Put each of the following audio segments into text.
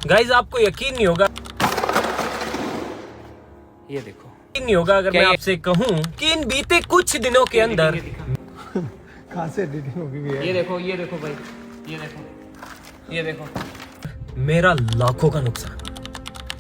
Guys आपको यकीन नहीं होगा, ये देखो, यकीन नहीं होगा अगर मैं आपसे कहूँ कि इन बीते कुछ दिनों के अंदर कहाँ से एडिटिंग होगी भी है। ये देखो भाई, ये देखो मेरा लाखों का नुकसान,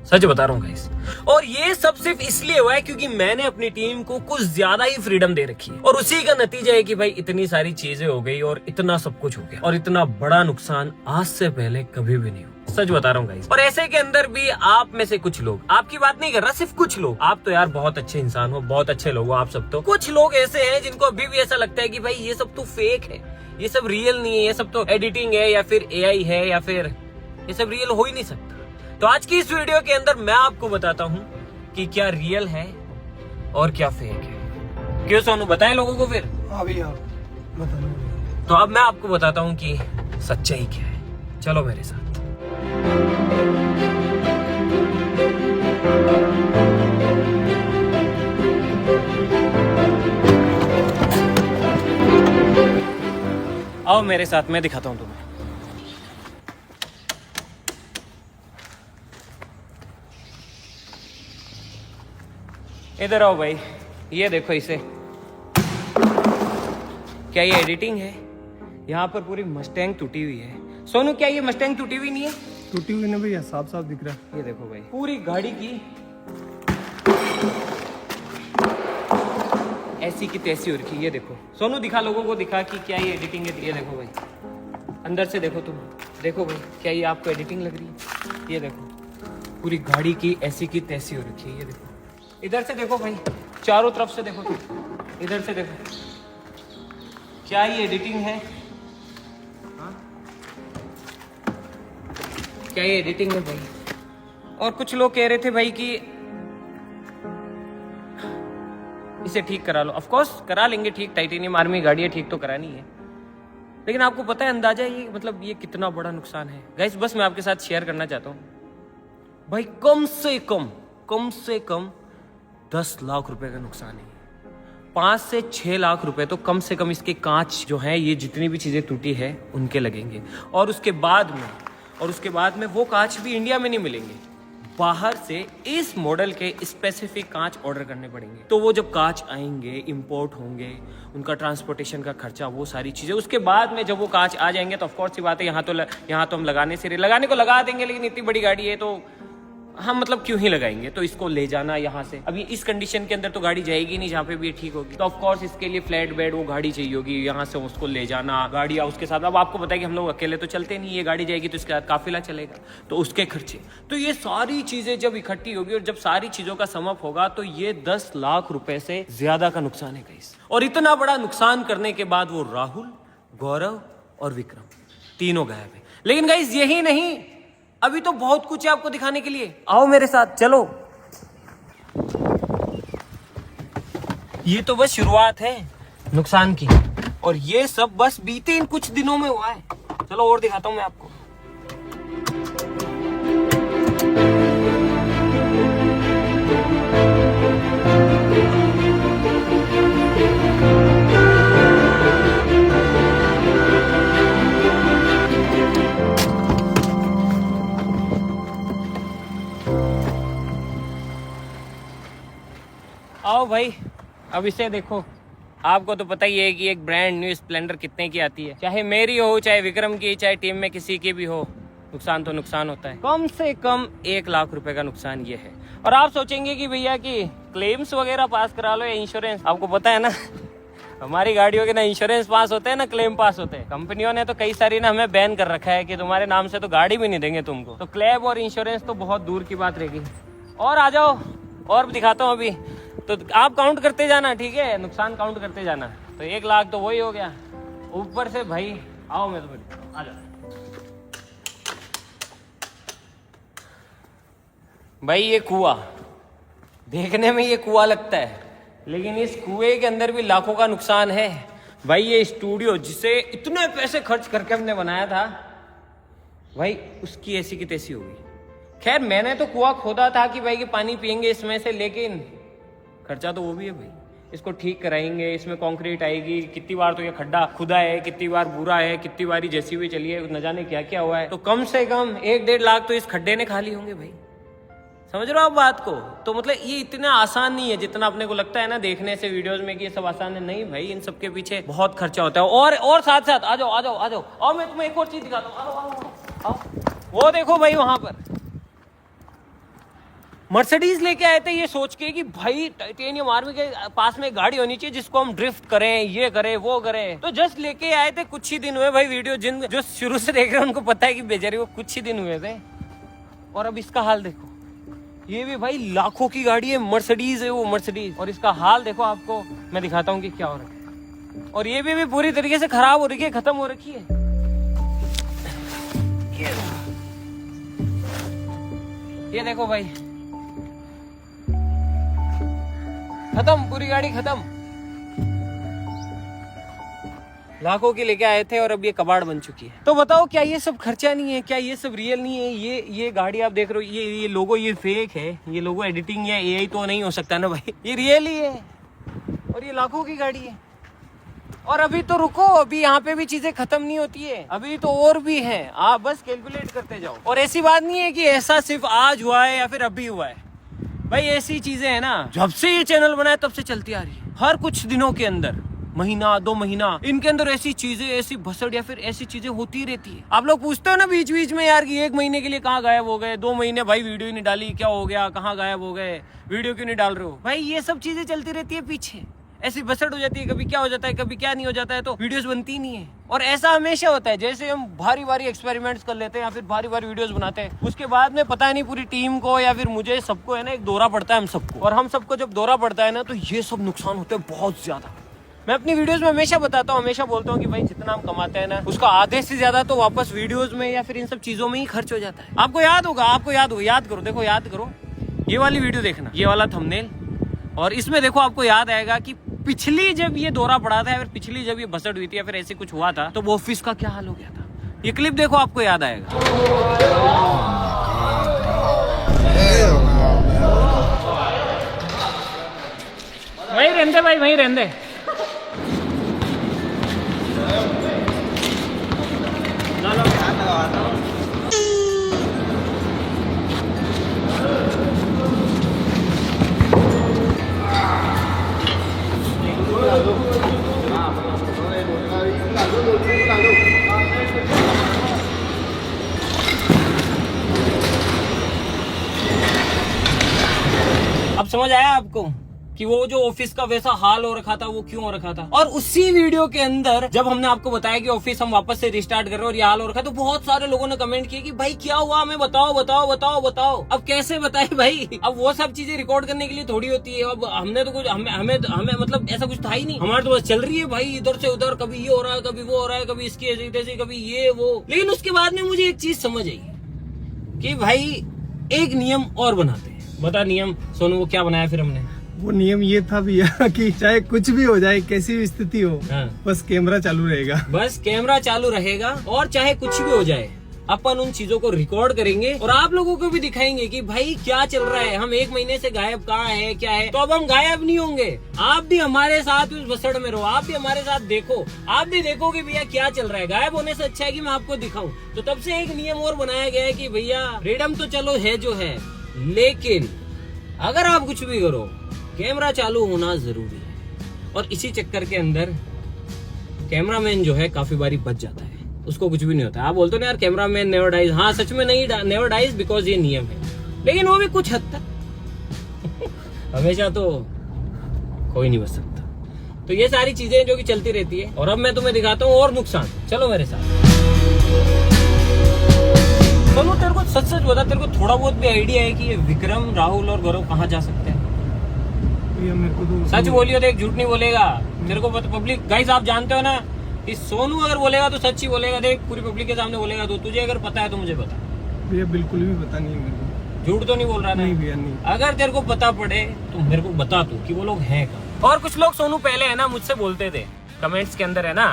सच बता रहा हूँ गाइस। और ये सब सिर्फ इसलिए हुआ है क्योंकि मैंने अपनी टीम को कुछ ज्यादा ही फ्रीडम दे रखी है, और उसी का नतीजा है कि भाई इतनी सारी चीजें हो गई और इतना सब कुछ हो गया, और इतना बड़ा नुकसान आज से पहले कभी भी नहीं हुआ, सच बता रहा हूँ गाइस। और ऐसे के अंदर भी आप में से कुछ लोग, आपकी बात नहीं कर रहा, सिर्फ कुछ लोग, आप तो यार बहुत अच्छे इंसान हो, बहुत अच्छे लोग हो आप सब, तो कुछ लोग ऐसे हैं जिनको अभी भी ऐसा लगता है कि भाई ये सब तो फेक है, ये सब रियल नहीं है, ये सब तो एडिटिंग है या फिर AI है, या फिर ये सब रियल हो ही नहीं सकता। तो आज की इस वीडियो के अंदर मैं आपको बताता हूँ कि क्या रियल है और क्या फेक है। क्यों सोनू, बताएं लोगों को फिर? हाँ भैया बताना। तो अब मैं आपको बताता हूँ कि सच्चाई क्या है, चलो मेरे साथ। आओ मेरे साथ, मैं दिखाता हूँ तुम्हें। इधर आओ भाई, ये देखो इसे, क्या ये एडिटिंग है? यहाँ पर पूरी मस्टैंग टूटी हुई है। सोनू क्या ये मस्टैंग टूटी हुई नहीं है? टूटी हुई ना भैया, साफ साफ दिख रहा है। ये देखो भाई, पूरी गाड़ी की ऐसी की तैसी हो रखी है। ये देखो सोनू, दिखा लोगों को, दिखा कि क्या ये एडिटिंग है। ये देखो भाई, अंदर से देखो तुम, देखो भाई क्या ये आपको एडिटिंग लग रही है? ये देखो पूरी गाड़ी की ऐसी की तैसी हो रखी है। ये देखो, इधर से देखो भाई, चारों तरफ से देखो तुम, इधर से देखो, क्या ये एडिटिंग है? हाँ? क्या ये एडिटिंग है भाई? और कुछ लोग कह रहे थे भाई कि इसे ठीक करा लो। ऑफ कोर्स करा लेंगे ठीक, टाइटेनियम आर्मी गाड़ी है, ठीक तो करानी है, लेकिन आपको पता है अंदाजा ये, मतलब ये कितना बड़ा नुकसान है गाइस। बस मैं आपके साथ शेयर करना चाहता हूँ भाई, कम से कम 10 लाख रुपए का नुकसान है। 5 से 6 लाख रुपए तो कम से कम इसके कांच जो हैं, ये जितनी भी चीजें टूटी है उनके लगेंगे। और उसके बाद में वो कांच भी इंडिया में नहीं मिलेंगे, बाहर से इस मॉडल के स्पेसिफिक कांच ऑर्डर करने पड़ेंगे। तो वो जब कांच आएंगे, इंपोर्ट होंगे, उनका ट्रांसपोर्टेशन का खर्चा, वो सारी चीजें, उसके बाद में जब वो कांच आ जाएंगे तो ऑफकोर्स सी बात है, यहाँ तो हम लगाने को लगा देंगे, लेकिन इतनी बड़ी गाड़ी है तो हम मतलब क्यों ही लगाएंगे। तो इसको ले जाना यहाँ से, अभी इस कंडीशन के अंदर तो गाड़ी जाएगी नहीं जहाँ पे भी ये ठीक होगी, तो ऑफ कोर्स इसके लिए फ्लैट बेड वो गाड़ी चाहिए होगी, यहाँ से उसको ले जाना, गाड़ी उसके साथ। अब आपको पता है कि हम लोग अकेले तो चलते नहीं, ये गाड़ी जाएगी तो इसके साथ काफिला चलेगा, तो उसके खर्चे, तो ये सारी चीजें जब इकट्ठी होगी और जब सारी चीजों का सम अप होगा तो ये 10 लाख रुपए से ज्यादा का नुकसान है गाइस। और इतना बड़ा नुकसान करने के बाद वो राहुल, गौरव और विक्रम तीनों गायब है। लेकिन गाइस यही नहीं, अभी तो बहुत कुछ है आपको दिखाने के लिए, आओ मेरे साथ चलो। ये तो बस शुरुआत है नुकसान की, और ये सब बस बीते इन कुछ दिनों में हुआ है। चलो और दिखाता हूं मैं आपको। आओ भाई, अब इसे देखो। आपको तो पता ही है कि एक ब्रांड न्यू स्प्लेंडर कितने की आती है, चाहे मेरी हो, चाहे विक्रम की, चाहे टीम में किसी की भी हो, नुकसान तो नुकसान होता है। कम से कम 1 लाख रुपए का नुकसान ये है। और आप सोचेंगे कि भैया कि क्लेम्स वगैरह पास करा लो या इंश्योरेंस, आपको पता है ना हमारी गाड़ियों के ना इंश्योरेंस पास होते हैं ना क्लेम पास होते हैं। कंपनियों ने तो कई सारी ना हमें बैन कर रखा है कि तुम्हारे नाम से तो गाड़ी भी नहीं देंगे तुमको, तो क्लेम और इंश्योरेंस तो बहुत दूर की बात रहेगी। और आ जाओ, और दिखाता हूँ अभी, तो आप काउंट करते जाना, ठीक है, नुकसान काउंट करते जाना। तो 1 लाख तो वही हो गया, ऊपर से भाई आओ मैं तो आ जाओ भाई। ये कुआं देखने में ये कुआं लगता है, लेकिन इस कुएं के अंदर भी लाखों का नुकसान है भाई। ये स्टूडियो जिसे इतने पैसे खर्च करके हमने बनाया था भाई, उसकी ऐसी की तैसी होगी। खैर मैंने तो कुआं खोदा था कि भाई कि पानी पियेंगे इसमें से, लेकिन खर्चा तो वो भी है भाई। इसको ठीक कराएंगे, इसमें कंक्रीट आएगी, कितनी बार तो ये खड्डा खुदा है, कितनी बार बुरा है, कितनी बार जैसी भी चली है, न जाने क्या क्या हुआ है। तो कम से कम 1-1.5 लाख तो इस खड्डे ने खा ली होंगे भाई। समझ रहे हो आप बात को? तो मतलब ये इतना आसान नहीं है जितना अपने को लगता है ना देखने से वीडियोस में कि ये सब आसान है। नहीं भाई, इन सब के पीछे बहुत खर्चा होता है। और साथ साथ आ जाओ आ जाओ आ जाओ, और मैं तुम्हें एक और चीज दिखाता हूँ। आओ आओ आओ, वो देखो भाई, वहां पर मर्सिडीज लेके आए थे ये सोच के कि भाई टाइटेनियम आर्मी के पास में गाड़ी होनी चाहिए जिसको हम ड्रिफ्ट करें, ये करें वो करें। तो जस्ट लेके आए थे, कुछ ही दिन हुए भाई। वीडियो जिन जो शुरू से देख रहे हैं उनको पता है कि बेचारी वो कुछ ही दिन हुए थे, और अब इसका हाल देखो। ये भी भाई लाखों की गाड़ी है, मर्सिडीज है वो, मर्सिडीज। और इसका हाल देखो, आपको मैं दिखाता हूँ कि क्या हो रहा है। और ये भी पूरी तरीके से खराब हो रही है, खत्म हो रखी है। ये देखो भाई, खत्म, पूरी गाड़ी खत्म। लाखों की लेके आए थे और अब ये कबाड़ बन चुकी है। तो बताओ, क्या ये सब खर्चा नहीं है? क्या ये सब रियल नहीं है? ये गाड़ी आप देख रहे हो, ये लोगो ये फेक है, ये लोगो एडिटिंग या एआई तो नहीं हो सकता ना भाई, ये रियल ही है। और ये लाखों की गाड़ी है। और अभी तो रुको, अभी यहाँ पे भी चीजें खत्म नहीं होती है, अभी तो और भी है। आप बस कैलकुलेट करते जाओ। और ऐसी बात नहीं है कि ऐसा सिर्फ आज हुआ है या फिर अभी हुआ है भाई। ऐसी चीजें है ना, जब से ये चैनल बना है तब से चलती आ रही है। हर कुछ दिनों के अंदर, महीना 2 महीना, इनके अंदर ऐसी चीजें, ऐसी भसड़ या फिर ऐसी चीजें होती रहती है। आप लोग पूछते हो ना बीच बीच में यार कि 1 महीने के लिए कहाँ गायब हो गए, 2 महीने भाई वीडियो ही नहीं डाली, क्या हो गया, कहाँ गायब हो गए, वीडियो क्यों नहीं डाल रहे हो? भाई ये सब चीजें चलती रहती है पीछे, ऐसी भसड़ हो जाती है, कभी क्या हो जाता है, कभी क्या नहीं हो जाता है, तो वीडियोस बनती नहीं है। और ऐसा हमेशा होता है, जैसे हम भारी एक्सपेरिमेंट्स कर लेते हैं या फिर भारी वीडियोस बनाते हैं, उसके बाद में पता नहीं पूरी टीम को या फिर मुझे, सबको है ना एक दौरा पड़ता है हम सबको। और हम सबको जब दौरा पड़ता है ना, तो ये सब नुकसान होते हैं बहुत ज्यादा। मैं अपनी वीडियोस में हमेशा बताता हूँ, हमेशा बोलता हूँ कि भाई जितना हम कमाते हैं ना, उसका आधे से ज्यादा तो वापस वीडियोस में या फिर इन सब चीजों में ही खर्च हो जाता है। आपको याद होगा, याद करो, देखो याद करो, ये वाली वीडियो देखना, ये वाला थंबनेल, और इसमें देखो आपको याद आएगा कि पिछली जब ये दौरा पड़ा था या फिर पिछली जब ये बसड़ हुई थी या फिर ऐसे कुछ हुआ था, तो वो ऑफिस का क्या हाल हो गया था। ये क्लिप देखो, आपको याद आएगा। वहीं रहते भाई, वहीं रहते। अब समझ आया आपको कि वो जो ऑफिस का वैसा हाल हो रखा था वो क्यों हो रखा था। और उसी वीडियो के अंदर जब हमने आपको बताया कि ऑफिस हम वापस से रिस्टार्ट कर रहे हैं और ये हाल हो रखा, तो बहुत सारे लोगों ने कमेंट किए कि भाई क्या हुआ, हमें बताओ बताओ बताओ बताओ। अब कैसे बताए भाई, अब वो सब चीजें रिकॉर्ड करने के लिए थोड़ी होती है। अब हमने तो कुछ हमें मतलब ऐसा कुछ था ही नहीं, हमारे तो बस चल रही है भाई, इधर से उधर, कभी ये हो रहा है, कभी वो हो रहा है, कभी इसकी ऐसी तैसी, कभी ये वो। लेकिन उसके बाद में मुझे एक चीज समझ आई कि भाई एक नियम और बनाते हैं। बता नियम सोनू, वो क्या बनाया फिर हमने? वो नियम ये था भैया कि चाहे कुछ भी हो जाए, कैसी भी स्थिति हो, बस कैमरा चालू रहेगा। बस कैमरा चालू रहेगा, और चाहे कुछ भी हो जाए अपन उन चीजों को रिकॉर्ड करेंगे और आप लोगों को भी दिखाएंगे कि भाई क्या चल रहा है। हम 1 महीने से गायब कहाँ है, क्या है। तो अब हम गायब नहीं होंगे, आप भी हमारे साथ उस बसड़ में रहो, आप भी हमारे साथ देखो, आप भी देखो कि भैया क्या चल रहा है। गायब होने से अच्छा है कि मैं आपको दिखाऊं। तो तब से एक नियम और बनाया गया है कि भैया फ्रीडम तो चलो है जो है, लेकिन अगर आप कुछ भी करो, कैमरा चालू होना जरूरी है। और इसी चक्कर के अंदर कैमरामैन जो है काफी बारी बच जाता है, उसको कुछ भी नहीं होता। आप बोलते हो ना यार कैमरामैन नेवर डाइज, हाँ सच में नहीं नेवर डाइज, बिकॉज ये नियम है। लेकिन वो भी कुछ हद तक हमेशा तो कोई नहीं बच सकता। तो ये सारी चीजें जो कि चलती रहती है। और अब मैं तुम्हें दिखाता हूँ और नुकसान, चलो मेरे साथ। सोनू तेरे को सच सच बता, तेरे को थोड़ा बहुत भी आइडिया है कि ये विक्रम, राहुल और गौरव कहाँ जा सकते हैं? मेरे को तो सच बोलियो, देख झूठ नहीं बोलेगा। तेरे को पब्लिक गाइस आप जानते हो ना कि सोनू अगर बोलेगा तो सच ही बोलेगा। देख पूरी पब्लिक के सामने बोलेगा। तो तुझे अगर पता है तो मुझे बता। भैया बिल्कुल भी पता नहीं है मेरे को। झूठ तो नहीं बोल रहा ना? नहीं भैया नहीं। अगर तेरे को पता पड़े तो मेरे को बता तू कि वो लोग हैं कहाँ। और कुछ लोग सोनू पहले है ना मुझसे बोलते थे कमेंट्स के अंदर है ना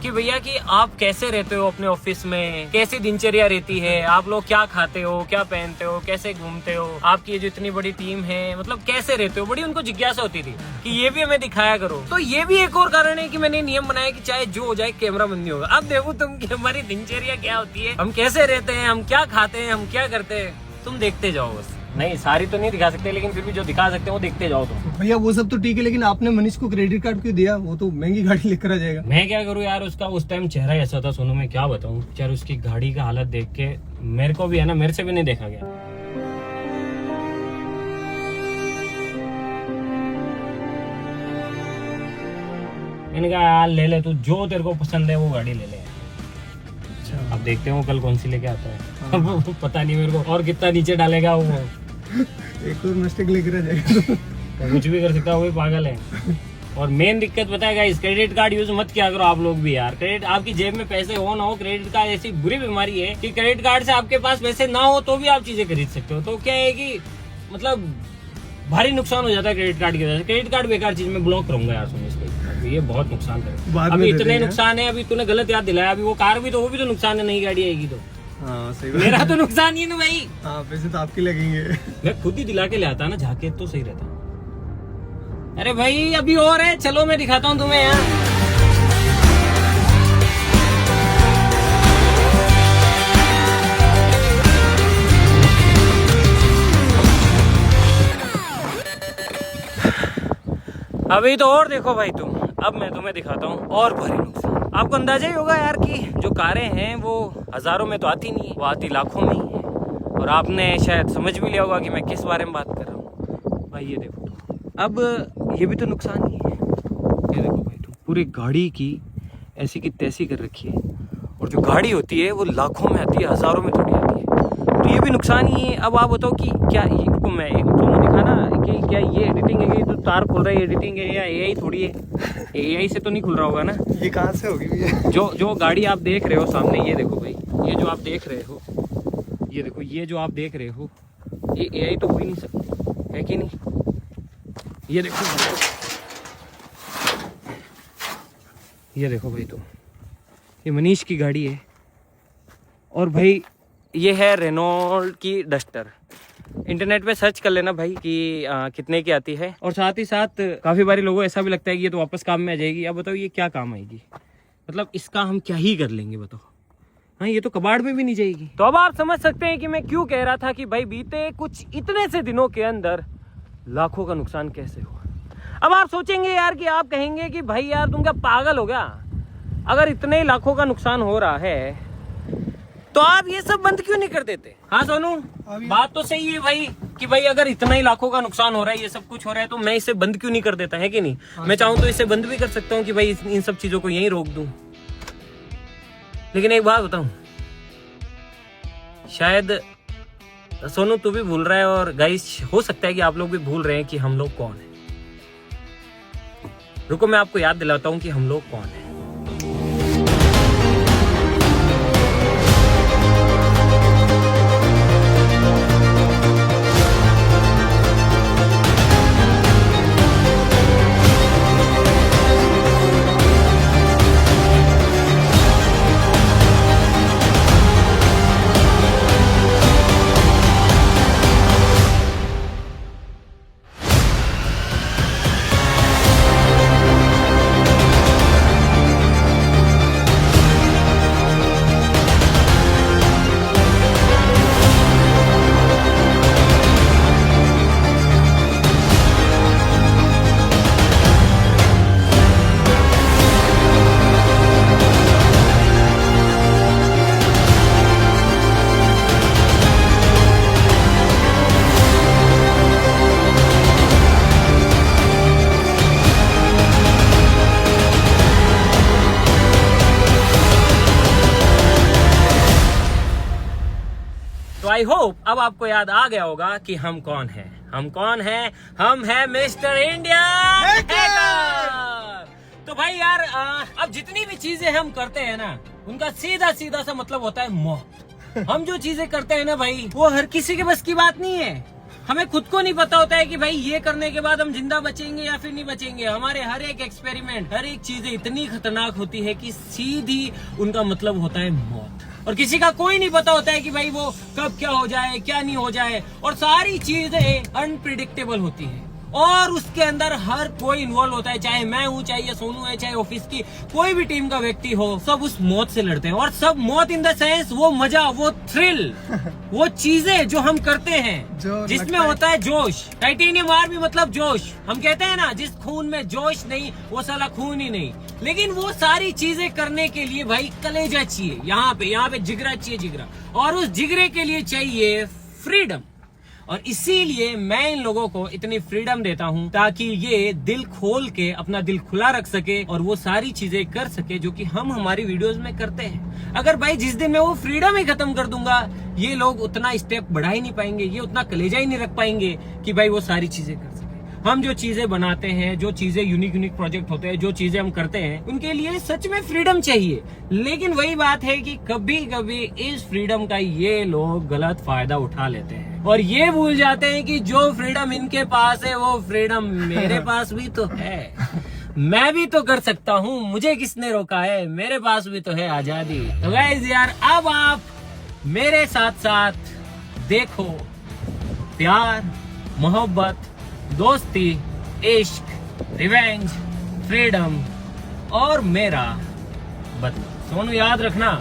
कि भैया कि आप कैसे रहते हो अपने ऑफिस में, कैसी दिनचर्या रहती है, आप लोग क्या खाते हो, क्या पहनते हो, कैसे घूमते हो, आपकी ये जो इतनी बड़ी टीम है मतलब कैसे रहते हो, बड़ी उनको जिज्ञासा होती थी कि ये भी हमें दिखाया करो। तो ये भी एक और कारण है कि मैंने नियम बनाया कि चाहे जो हो जाए कैमरा बंद नहीं होगा। अब देखो तुम कि हमारी दिनचर्या क्या होती है, हम कैसे रहते हैं, हम क्या खाते हैं, हम क्या करते हैं, तुम देखते जाओ बस। नहीं सारी तो नहीं दिखा सकते, लेकिन फिर भी जो दिखा सकते हैं वो देखते जाओ तुम। भैया वो सब तो ठीक है, लेकिन आपने मनीष को क्रेडिट कार्ड क्यों दिया? वो तो महंगी गाड़ी लेकर आ जाएगा। मैं क्या करूँ यार, उसका उस टाइम चेहरा ऐसा था सोनू, मैं क्या बताऊँ यार, उसकी गाड़ी का हालत देख के मेरे को भी है ना, मेरे से भी नहीं देखा गया। मैंने कहा यार ले ले तू, जो तेरे को पसंद है वो गाड़ी ले ले। अच्छा। अब देखते हैं वो कल कौन सी लेके आता है। अब पता नहीं मेरे को और कितना नीचे डालेगा वो। एक और मिस्टेक लेकर आ जाएगा तो कुछ भी कर सकता है, वो भी पागल है। और मेन दिक्कत पता है गाइस, क्रेडिट कार्ड यूज मत किया करो आप लोग भी यार। क्रेडिट, आपकी जेब में पैसे हो ना हो, क्रेडिट कार्ड ऐसी बुरी बीमारी है कि क्रेडिट कार्ड से आपके पास पैसे ना हो तो भी आप चीजें खरीद सकते हो। तो क्या है कि मतलब भारी नुकसान हो जाता है क्रेडिट कार्ड की वजह से। क्रेडिट कार्ड बेकार चीज, में ब्लॉक करूंगा यार सुनो इसको, ये बहुत नुकसान करेगा। अभी इतने नुकसान है, अभी तूने गलत याद दिलाया। अभी वो कार भी तो, वो भी तो नुकसान है, नई गाड़ी आएगी तो। हाँ सही बात। मेरा तो नुकसान ही है ना भाई। हाँ पैसे तो आपके लगेंगे। मैं खुद ही दिला के ले आता ना जाके, तो सही रहता। अरे भाई अभी और है, चलो मैं दिखाता हूँ तुम्हें यार। अभी तो और देखो भाई तुम, अब मैं तुम्हें दिखाता हूँ और भारी नुकसान। आपको अंदाजा ही होगा यार कि जो कारें हैं वो हजारों में तो आती नहीं है, वो आती लाखों में ही है। और आपने शायद समझ भी लिया होगा कि मैं किस बारे में बात कर रहा हूँ। भाई ये देखो, अब ये भी तो नुकसान ही है। ये देखो भाई तुम, पूरी गाड़ी की ऐसी की तैसी कर रखी है, और जो गाड़ी होती है वो लाखों में आती है, हजारों में थोड़ी आती है। तो ये भी नुकसान ही है। अब आप बताओ कि क्या इनको मैं एक तुम्हें दिखाना कि क्या ये एडिटिंग है, कि तो तार खुल रहा है एडिटिंग है या एआई थोड़ी है? एआई से तो नहीं खुल रहा होगा ना? ये कहाँ से होगी भैया? जो गाड़ी आप देख रहे हो सामने, ये देखो भाई, ये जो आप देख रहे हो, ये देखो, ये जो आप देख रहे हो, ये एआई तो हो ही नहीं सकती है कि नहीं? ये देखो, ये देखो भाई तुम, ये मनीष की गाड़ी है। और भाई ये है रेनॉल्ट की डस्टर। इंटरनेट पे सर्च कर लेना भाई कि कितने की आती है। और साथ ही साथ काफी बारी लोगों को ऐसा भी लगता है कि ये तो वापस काम में आ जाएगी। अब बताओ ये क्या काम आएगी, मतलब इसका हम क्या ही कर लेंगे बताओ। हाँ ये तो कबाड़ में भी नहीं जाएगी। तो अब आप समझ सकते हैं कि मैं क्यों कह रहा था कि भाई बीते कुछ इतने से दिनों के अंदर लाखों का नुकसान कैसे हुआ। अब आप सोचेंगे यार कि आप कहेंगे कि भाई यार तुम क्या पागल हो गया, अगर इतने लाखों का नुकसान हो रहा है तो आप ये सब बंद क्यों नहीं कर देते? हाँ सोनू, बात तो सही है भाई कि भाई अगर इतना ही लाखों का नुकसान हो रहा है, ये सब कुछ हो रहा है, तो मैं इसे बंद क्यों नहीं कर देता, है कि नहीं? मैं चाहूँ तो इसे बंद भी कर सकता हूँ कि भाई इन सब चीजों को यहीं रोक दूं। लेकिन एक बात बताऊं, शायद सोनू तू भी भूल रहा है, और गाइस हो सकता है कि आप लोग भी भूल रहे हैं कि हम लोग कौन है। रुको मैं आपको याद दिलाता हूँ कि हम लोग कौन है। आई होप अब आपको याद आ गया होगा कि हम कौन हैं। हम कौन हैं? हम हैं मिस्टर इंडिया हैकर। तो भाई यार अब जितनी भी चीजें हम करते हैं ना, उनका सीधा सीधा सा मतलब होता है मौत। हम जो चीजें करते हैं ना भाई, वो हर किसी के बस की बात नहीं है। हमें खुद को नहीं पता होता है कि भाई ये करने के बाद हम जिंदा बचेंगे या फिर नहीं बचेंगे। हमारे हर एक एक्सपेरिमेंट, हर एक चीजें इतनी खतरनाक होती है कि सीधी उनका मतलब होता है मौत। और किसी का कोई नहीं पता होता है कि भाई वो कब क्या हो जाए, क्या नहीं हो जाए। और सारी चीजें अनप्रिडिक्टेबल होती है और उसके अंदर हर कोई इन्वॉल्व होता है, चाहे मैं हूँ, चाहे ये सोनू है, चाहे ऑफिस की कोई भी टीम का व्यक्ति हो, सब उस मौत से लड़ते हैं। और सब मौत इन द सेंस वो मजा, वो थ्रिल, वो चीजें जो हम करते हैं जिसमें होता है जोश। टाइटेनियम आर्मी मतलब जोश। हम कहते हैं ना, जिस खून में जोश नहीं वो साला खून ही नहीं। लेकिन वो सारी चीजें करने के लिए भाई कलेजा चाहिए, यहाँ पे जिगरा चाहिए, जिगरा। और उस जिगरे के लिए चाहिए फ्रीडम। और इसीलिए मैं इन लोगों को इतनी फ्रीडम देता हूं ताकि ये दिल खोल के अपना दिल खुला रख सके और वो सारी चीजें कर सके जो कि हम हमारी वीडियोस में करते हैं। अगर भाई जिस दिन मैं वो फ्रीडम ही खत्म कर दूंगा, ये लोग उतना स्टेप बढ़ा ही नहीं पाएंगे, ये उतना कलेजा ही नहीं रख पाएंगे कि भाई वो सारी चीजें कर सके। हम जो चीजें बनाते हैं, जो चीजें यूनिक प्रोजेक्ट होते हैं, जो चीजें हम करते हैं, उनके लिए सच में फ्रीडम चाहिए। लेकिन वही बात है कि कभी कभी इस फ्रीडम का ये लोग गलत फायदा उठा लेते हैं और ये भूल जाते हैं कि जो फ्रीडम इनके पास है वो फ्रीडम मेरे पास भी तो है। मैं भी तो कर सकता हूँ, मुझे किसने रोका है, मेरे पास भी तो है आजादी। तो गाइस यार, अब आप मेरे साथ साथ देखो प्यार, मोहब्बत, दोस्ती, इश्क, रिवेंज, फ्रीडम और मेरा बदला। सोनू याद रखना,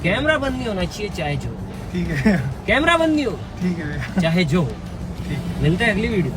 कैमरा बंद नहीं होना चाहिए चाहे जो। ठीक है, कैमरा बंद नहीं हो, ठीक है, चाहे जो हो। ठीक है। मिलते हैं अगली वीडियो।